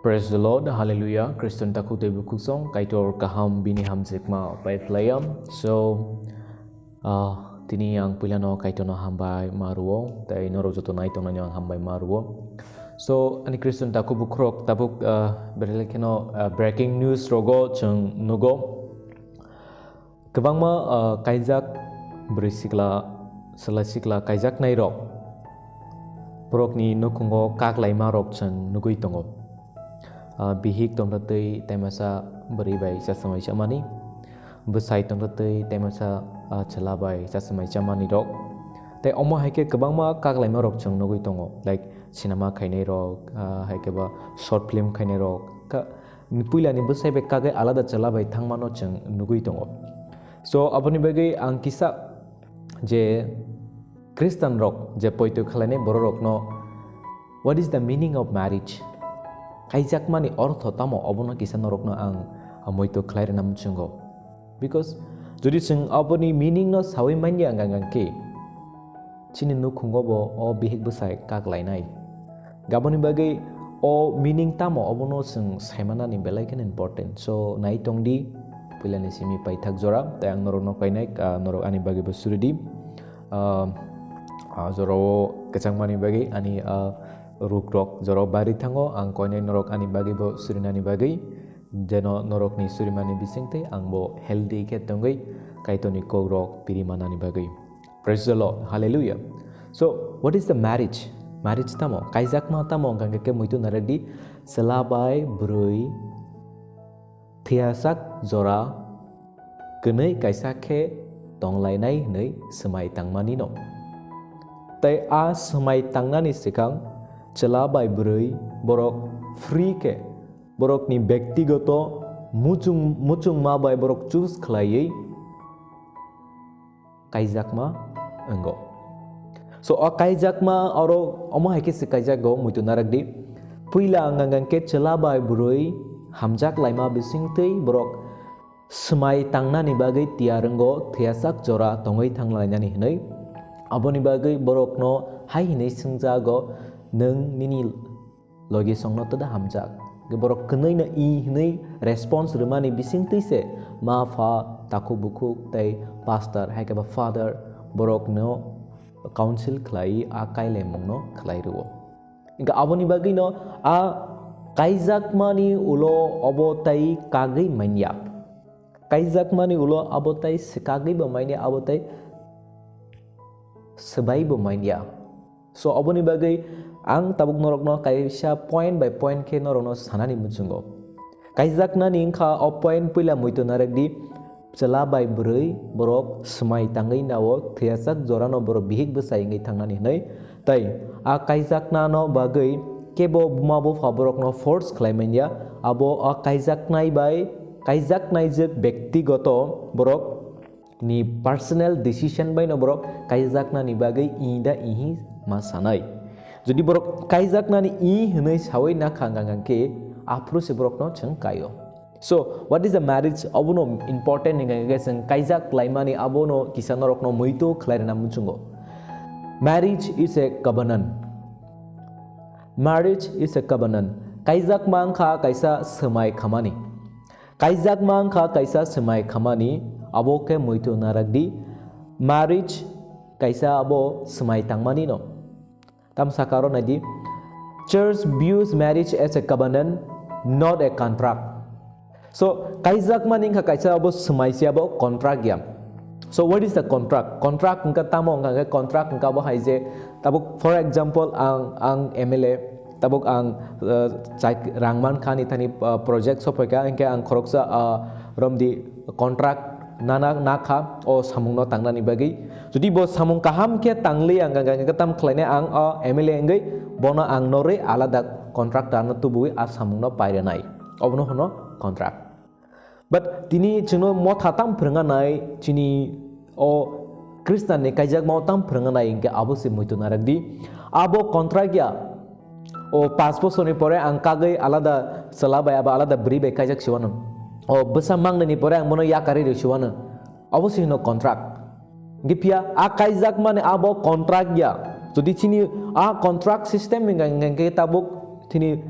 Praise the Lord, Hallelujah. Kristen taku tebu kusong Kaitor kaham bini hamjakma Paiphlaiya. So tini yang pilano Kaitor no hambai maruo, tai noro joto naito no yang hambai maruo. So ani Kristen taku bukrok tabuk berlekeno breaking news rogo chung nugo. Kebangma kaijak berisikla selasikla kaijak nairok. Porok ni nukungo kaklai marok chung nugui tongo. Bihik tongratei temasa beribai sasamai chamani besai tongratei temasa chalabai sasamai chamani rok te omo haike kebangma kaklai marok chung nugui tongo like cinema khainai rok haike ba short film khainai rok ka puila ni besai be kagai alada chalabai thangmano chung nugui tongo. So apni bagi ang kisa je Christian rok je poito khalane boro rok no what is the meaning of marriage? Kaijakma ni ortho tamo obono kisa norokno ang amoito khlaire nam chungo because jodi chung aboni meaning no sawi manya angang ke chini nu khungo bo o Bihik-Bwsai Kaklai nai gaboni bagai o meaning tamo obono chung saimana ni belai ken important so nai tongdi pilani simi pai thak jora ta ang norokno kainai norok ani bagai basuridi joro kachangmani bagai ani rukrok joro bari thango ang koinai norok ani bagi bo surinani bagi jeno norok ni surimani bisingte ang bo healthy ke tongai kaitoni kogrok pirimanani bagi. Praise the Lord, hallelujah. So what is the marriage? Marriage tamo kaijakma tamo gange ke muitu naradi selabai brui thiasak jora kenei kaisa ke tonglainai nei semai tangmani no tai a semai tangnani sikang chalabai brui borok free ke borok ni bektigoto muchung mabai borok choose khlai kaijakma engo so a kaijakma oro omo haike se kaijago muitu naragdi puila angangang ke chalabai brui hamjak laima bisingtei borok semai tangnani bagai tiarengo thiasak jora tongai thanglainani hinai aboni bagai borok no hai hinai singjago neng nini logi songno tada hamjak ge borok kenai na i hinai response rumani bisingtei se ma fa taku buku tai pastor hai ke ba father borok no council khlai a kaile mongno khlai ruo inga aboni bagi no a kaijakmani ulo obotai kagai manya kaijakmani ulo abotai sikagai ba manya abotai sebai ba manya so aboni bagi ang tabuk norokno kaisa point by point ke norokno sanani muchungo kaijakna ni kha o point pila muito narekdi chalabai brui borok smai tangai nawo thiasak jorano borok Bihik-Bwsai ngai thangnani nei tai a kaijakna no bagai kebo mabo faborok no force khlaimanya abo a kaijaknai bai kaijaknai je bektigoto borok ni personal decision bai no borok kaijakna ni bagai ida ihi masanai jadi borok kaijakna ni i hinai sawai na khangangang ke afro se borok no chung kayo so what is the marriage abono important ninga geseng kaijak laimani abono kisanorok no muito khlairna muchungo marriage is a covenant marriage is a covenant kaijak mangkha kaisa semai khamani kaijak mangkha kaisa semai khamani abo ke muito naragdi marriage kaisa abo semai tangmani no tam sakaro nadi church views marriage as a covenant not a contract so kaijak maning ka kaisa abo semai siabo contract yam so what is the contract engka tamo engka contract engka bo haije tabuk for example ang MLA tabuk ang rangman khani thani project sopoika engka ang khoroksa romdi contract nana nakha o samungno tangnani bagi jodi bo samung kaham ke tangli ang ketam khlaine ang MLA ngai bona ang nore alada contract dan tubui a samungno pairenai obno hono contract but tini chino mothatam phranganai chini o Christian ne kaijak mautam phranganai ingke abusi muitu naragdi abo contract ya o 5 bosoni pore ang kagai alada salabai aba alada bribe kaijak siwanon o besamang ni pore ang mono yakari de siwana obviously no contract gipia a kaijak mane abo contract ya jodi chini a contract system ngangke tabuk tini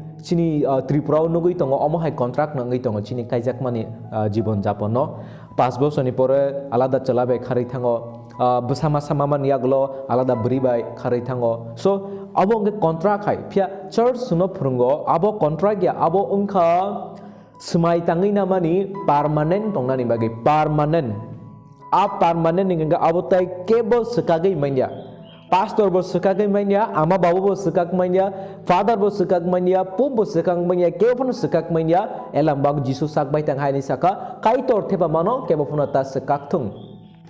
Tripura nugui tongo omo hai contract nangai tongo chini kaijakmani jibon japon no 5 বছরনি pore alada chalabe khari thango busama samamani yaglo alada beribai khari thango so abo nge contract hai phia church suno phurungo abo contract ya abo ungkha semai tangi namani permanent tongnani bagi permanent permanent ninga abo tai kebo sekagai manya pastor bo sekagai manya ama babu bo sekak manya father bo sekak manya pum bo sekak manya kebon sekak manya elam bag jisu sak bai tang hai ni saka kaitor theba mano kebo phuna ta sekak thung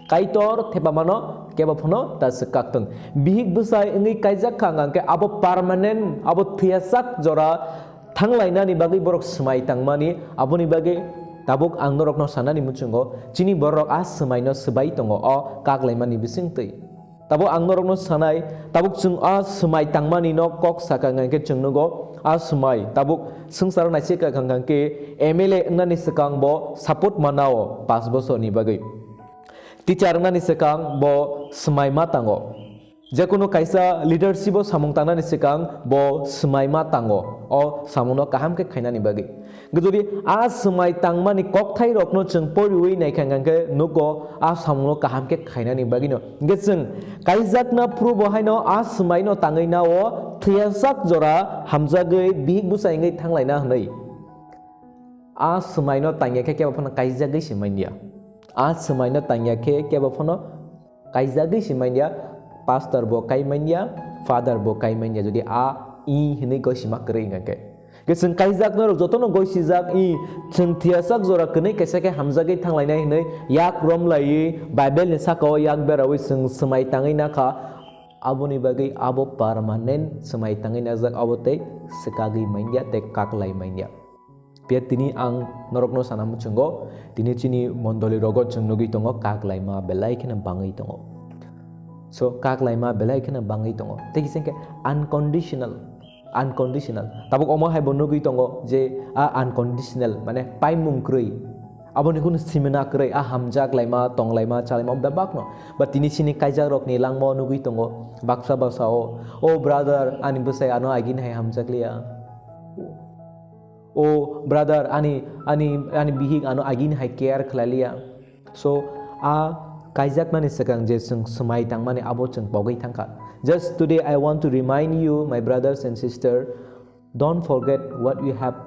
kaitor theba mano kebo phuna ta sekak thung Bihik-Bwsai ngi kaijak khangang ke abo permanent abo thiasak jora thanglai nani bagi borok semai tangmani aboni bagi tabuk angnorok no sanani muchungo chini borok as semai no sebai tongo o kaklai mani bisingtei tabo angnorok no sanai tabuk chung as semai tangmani no kok sakangang ke chungnugo as semai tabuk sengsara naisi ka kangang ke MLA ngani sekang bo support manao 5 বছর ni bagi teacher ngani sekang bo semai matango Jakono kaisa leadership samung tanani sekang bo semai matango o samuno kaham ke khainani bagi guduri a semai tangmani kokthai rokno chung poriwi nai khangang ke nugo a samuno kaham ke khainani bagi no gesung kaijakna prubo haino a semai no tangai na o thiasak jora hamjagei Bihik-Bwsai ngai thanglaina hnai a semai no tangya ke ke bafana kaijagei simainia a semai no tangya ke bafana kaijagei simainia pastor bo kai manya father bo kai manya jodi a I hini go sima kring ke gesung kaijak no jotono go sijak I chung thiasak jora kene kaisa ke hamjagei thanglainai hinai yak rom lai bible ni sako yak berawi sung semai tangai na kha aboni bagi abo permanent semai tangai na jak abote sekagi manya te kaklai manya pia tini ang norokno sanamu chungo tini chini mondoli rogo chungnugi tongo kaklai ma belai khena bangai tongo so kaklai ma belai khena bangai tongo tegi sengke unconditional tabuk omo hai bonugui tongo je a unconditional mane paimung krui aboni kun simena krui a hamjak laima tonglaima chalaima babak no but tini sini kaijak rok ni langmo nugui tongo baksa basao o brother ani Bwsai ano agin hai hamjak liya o brother ani bihik ano agin hai care khlaliya so a kaijak mani sekang je sung semai tangmani abo chung bogai thangka just today I want to remind you my brothers and sister don't forget what you have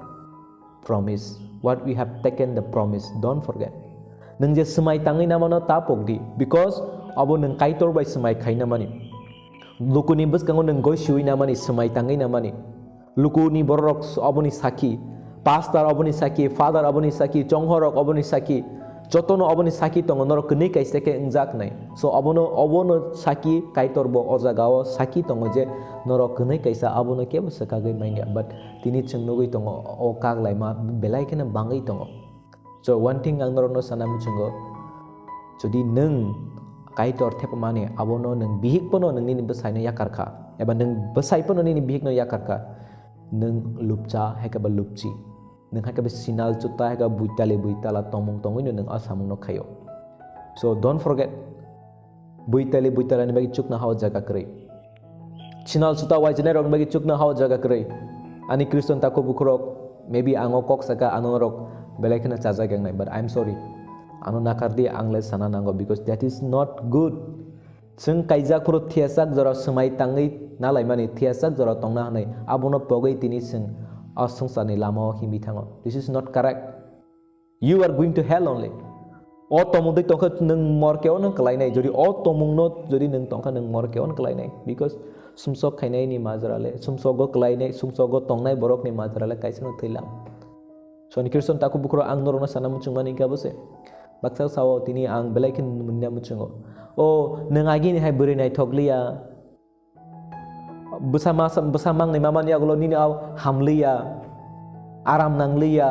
promised what we have taken the promise don't forget nung je semai tangai namano tapokdi because abo nung kaitor bai semai khaina mani lukuni buskango nung goi shui namani semai tangai namani lukuni borok aboni saki pastor aboni saki father aboni saki chonghorok aboni saki jotono aboni saki tongo noro kene kaisa ke ingjak nai so abono saki kaitor bo ojagao saki tongo je noro kene kaisa abono kebo sakagai mainya but tini chungnugui tongo o kaklai ma belai kena bangai tongo so one thing ang noro no sanam chungo jodi nung kaitor thepamane abono nung bihik pono nung ni Bwsai no yakarkha eba nung Bwsai pono ni bihik no yakarkha nung lupcha hekaba lupchi nung hakabe sinal chuta haka buitala tomong tongoi nung asamung no khayo so don't forget buitala ni bagi chukna haw jaga krei sinal chuta wajne rok bagi chukna haw jaga krei ani kriston ta ko bukrok maybe ango kok saka anorok belekna chaja gang nai but I'm sorry ano nakardi angle sana nango because that is not good sung kaijak puro thiasak jora semai tangai nalai mani thiasak jora tongna hanai abono pogai tini sung asungsani lama himi thango this is not correct you are going to hell only o tomung tongkha nung morkeo nung kalai nai jodi o tomung no jodi nung tongkha nung morkeo nung kalai nai because sumsok khainai ni majrale sumsogo kalai nai sumsogo tongnai borok ni majrale kaisa no thailam so ni kirson taku bukro ang norona sanam chungmani gabose baksa sawo tini ang belaikin munnya muchungo o nung agi ni hai buri nai thokliya besamang ni mamani aglo nini aw hamliya aram nangliya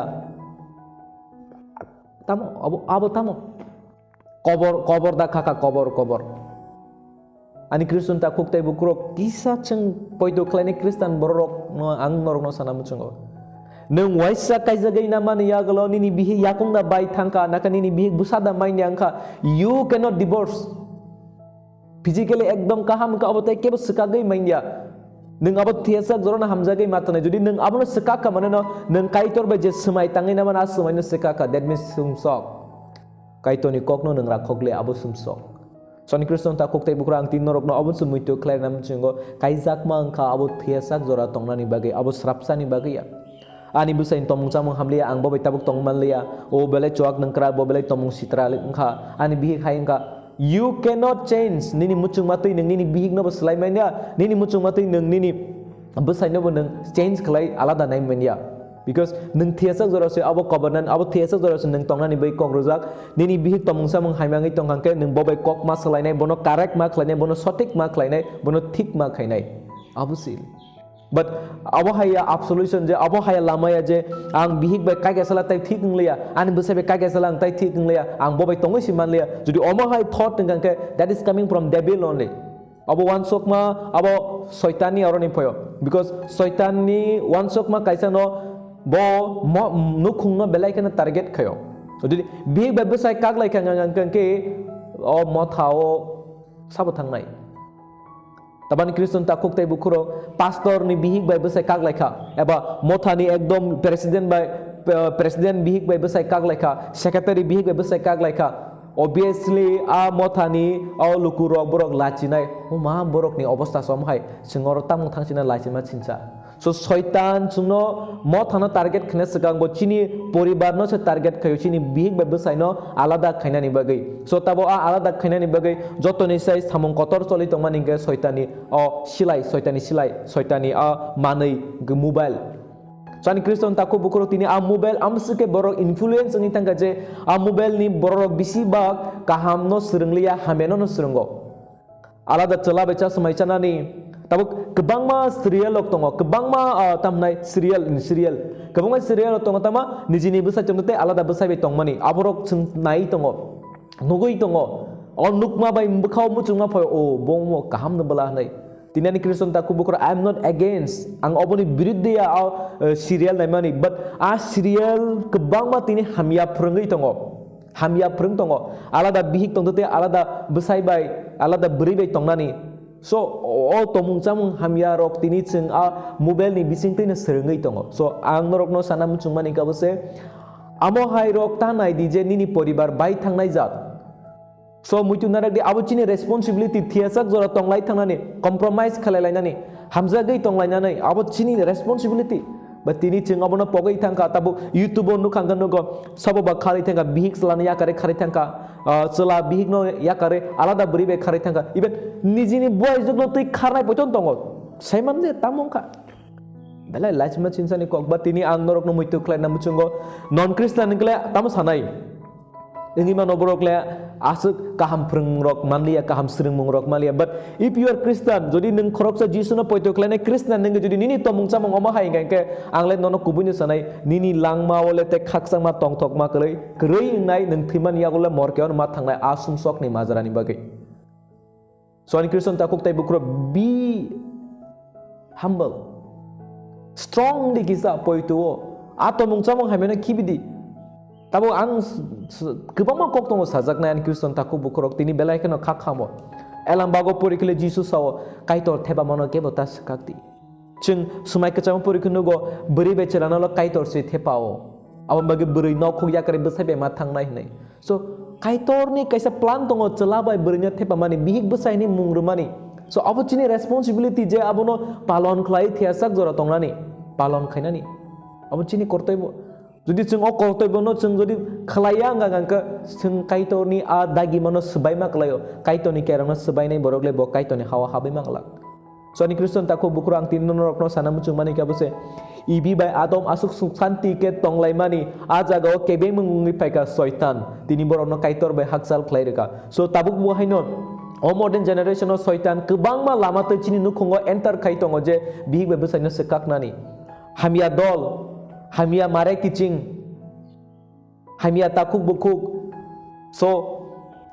tamo abo tamo kobor da kaka kobor ani kriston ta khuktai bukro kisa cheng poido klani kristan borok no ang norok no sanam chungo nung waisa kaijagai namani aglo nini bihi yakung da bai thangka nakani ni Bihik-Bwsai da main yangka you cannot divorce physically ekdom kaham ka abotai kebo sakagai mainya nung abo thiasak jorona hamjagai matane jodi nung abo no sekaka maneno nung kaitor bai je semai tangai na mana semai no sekaka that means sumsok kaitor ni kokno nung rakhokle abo sumsok soni kriston ta koktai bukra ang tin norok no abo sumui to klai nam chingo kaijakma angka abo thiasak jora tongnani bagai abo srapsani bagai ya ani busain tomung chamung hamlia ang bobai tabuk tongman lia o belai choak nung kra bo belai tomung sitra angka ani bihik hai angka you cannot change nini muchung matui nung nini bihik no slai mania nini muchung matui nung nini besai no nung change khlai alada nai mania because nung thiasak jora se abo covenant abo thiasak jora se nung tongnani bai kok rojak nini bihik tomung samung haimangai tongkangke nung bobai kok ma slai nai bono correct ma khlai nai bono sotik ma khlai nai bono thik ma khai nai abo sil but abo haya absolution je abo haya lamaya je ang bihik bai kai gasala tai thik nglia ani besai bai kai gasala ang tai thik nglia ang bobai tongoi siman lia jodi omo hai thought ngangke that is coming from devil only abo one sokma abo soitani aroni poyo because soitani one sokma kaisa no bo nukhung no belai kana target khayo jodi bihik bai besai kaklai kangangke o mothao sabo thangnai Taban Kriston takuk tai bukuro pastor ni bihik bai besai kaklai kha eba mothani ekdom president bihik bai besai kaklai kha secretary bihik bai besai kaklai kha obviously a mothani a lukurok borok lachinai o ma borok ni obostha somhai singor tamung thangchina lachima chincha so shaitan chungno mothano target khne sikang bo chini poribar no se target khayo chini bihik bai besai no alada khainani bagai so tabo a alada khainani bagai jotoni sai samung kotor choli tongmani ge shaitani o silai shaitani a manei ge mobile Sani Kriston takut bukuro tini a mobile amsuke borok influence ngi tangga je a mobile ni borok bisi bag kaham no serenglia hameno no serenggo alada cela beca semai cana ni tabuk kebangma serial lok tongo kebangma tamnai serial kebangma serial lok tongo tama nijini besar contohnya alada besar betong mani aborok nai tongo nugui tongo on nukma bai mbakau mucungma poy o bomo kaham no belah nai Tinani Kriston takut bukuro I am not against ang oboni biruddhiya serial naimani but a serial kebangma tini hamya prengei tongo hamya preng tongo alada bihik tongte alada besai bai alada beri bai tongnani so o tomung chamung hamya rok tini ching a mobile ni bising tini serengei tongo so ang norok no sana muchungmani kabose amo hai rok tanai dije nini poribar bai thangnai jat So muitu narak di abo chini responsibility thiasak jora tonglai thangnani compromise khalailainani hamjagai tonglainani abo chini responsibility but tini ching abo na pogai thangka tabu YouTube nu khangkan no go sabo ba khari thangka bihik salana ya kare khari thangka chela bihik no ya kare alada buri be khari thangka even nijini boy jogno tui kharnai poton tongo saiman je tamongka belai lachma chinsani kok ba tini ang norok no muitu khlaina muchungo non christian kle tamu sanai Ini mana borok le asuk kaham preng rok manlia kaham sering rok malia but if you are Christian jadi neng korok sa Jesus na poito klene Christian neng jadi nini tomung samong omahai ngke angle nono kubunya sanai nini langma ole te khaksang ma tongthok ma krei nai neng thiman ya gole morkeon ma thangnai asum sok ni mazarani bagai so ani Christian takuk tai bukro be humble strong di kisa poito atomung samong hamena kibidi Tabo ang kebama kok tongo sajak na Kriston takut bukurok tini belai kena kakhamo. Elam bago puri kele Jesus sawo kaitor theba mano ke botas kakti. Chung sumai kecam puri kenugo beri becerana lo kaitor se thepao. Awan bagi beri nok ya kare besai be matang nai nai. So kaitor ni kaisa plan tongo celabai berinya thepa mani bihik besai ni mungrumani. So abo chini responsibility je abono palon khlai thiasak jora tonglani palon khainani. Abo chini kortoibo Jadi ceng okor bono ceng jadi khalaya ngangka ceng kaitor ni a dagi mano sebai mak layo kaitor ni kerana sebai ni borok le bo kaitor ni hawa habai mak lak so ni Kriston takut bukurang tin norok no sana mucung mani kabuse ibi bai adom asuk santi ke tonglai mani aja go kebe mengungi paika soitan tini borok no kaitor bai haksal khlai reka so tabuk bu hainon o modern generation no soitan kebang ma lama te chini nukhongo enter kaitongo je bihik bai besai no sekak nani hamia dol Hamia mare kicing, hamia takuk bukuk. So,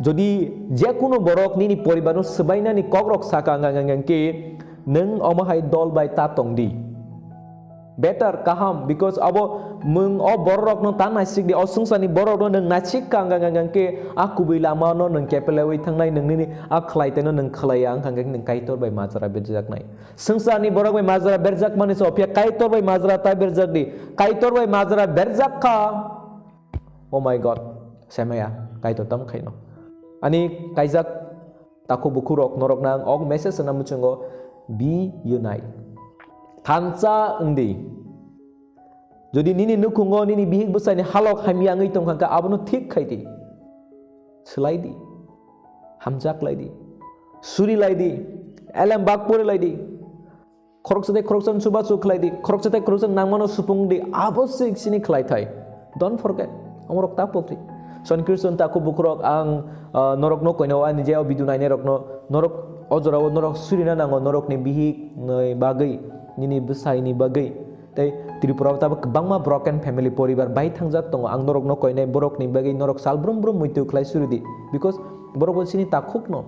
jadi jekuno borok ni poribar no sebaina ni kogrok saka ngangang ke neng omahai dol bai tatong di. better kaham because abo mung o borok no tan nasik di osungsani borok no nang nasik kang ke aku bi lama no nang kepelewi thangnai nang ni akhlai te no nang khlaya ang kang nang kaitor bai mazra berjak nai sungsani borok bai mazra berjak mani so pia kaitor bai mazra ta berjak di kaitor bai mazra berjak ka oh my god semaya kaitor tam khaino ani kaijak taku bukurok norok nang og message na muchungo be unite Tansa engdi. Jadi nini nukungo nini Bihik-Bwsai ni halok hamyangi tong kangka abunu thik khaiti. Selaidi. Hamjak laidi. Suri laidi. Alam bakpuri laidi. Koroksan suba su khlaidi. Koroksan nangmano supung di abosik sini khlai thai. Don't forget. Amorok tapopri. Son Kristen taku bukurok ang norok no koino ani jeo bidunai nerok no norok ojorawo norok suri na nango norok ni Bihik noi bagai nini Bwsai ni bagai tai Tripura ta bangma broken family poribar bai thangjak tongo ang norok no koine borok ni bagai norok salbrum brum muitu khlai surudi because borok chini takhuk no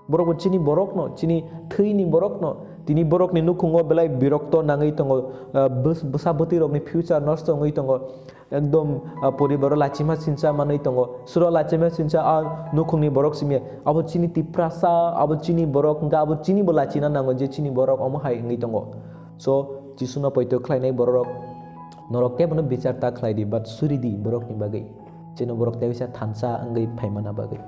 borok chini borok no chini thei ni borok no tini borok ni nukhungo belai birokto nangai tongo bwsaboti rok ni future nosto ngai tongo ekdom poribaro lachima sincha manai tongo suro lachima sincha a nukhungni borok simia abo chini tiprasa abo chini borok nga abo chini bolachina nango je chini borok omo hai ngai tongo so jisuna poito khlainai borok norok ke bono bicarta khlaidi but suridi borok ni bagai chino borok tebisa thansa angai phaimana bagai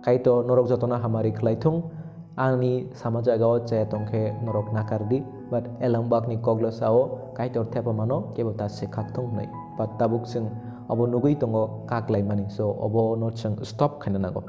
kaito norok jotona hamari khlaithung ani samajagao che tongkhe norok nakardi but elambak ni koglosao kaitor thepamano kebota sekhakthung nei but tabuk sing abo nugui tongo kaklai mani so obo no chang stop khaina nago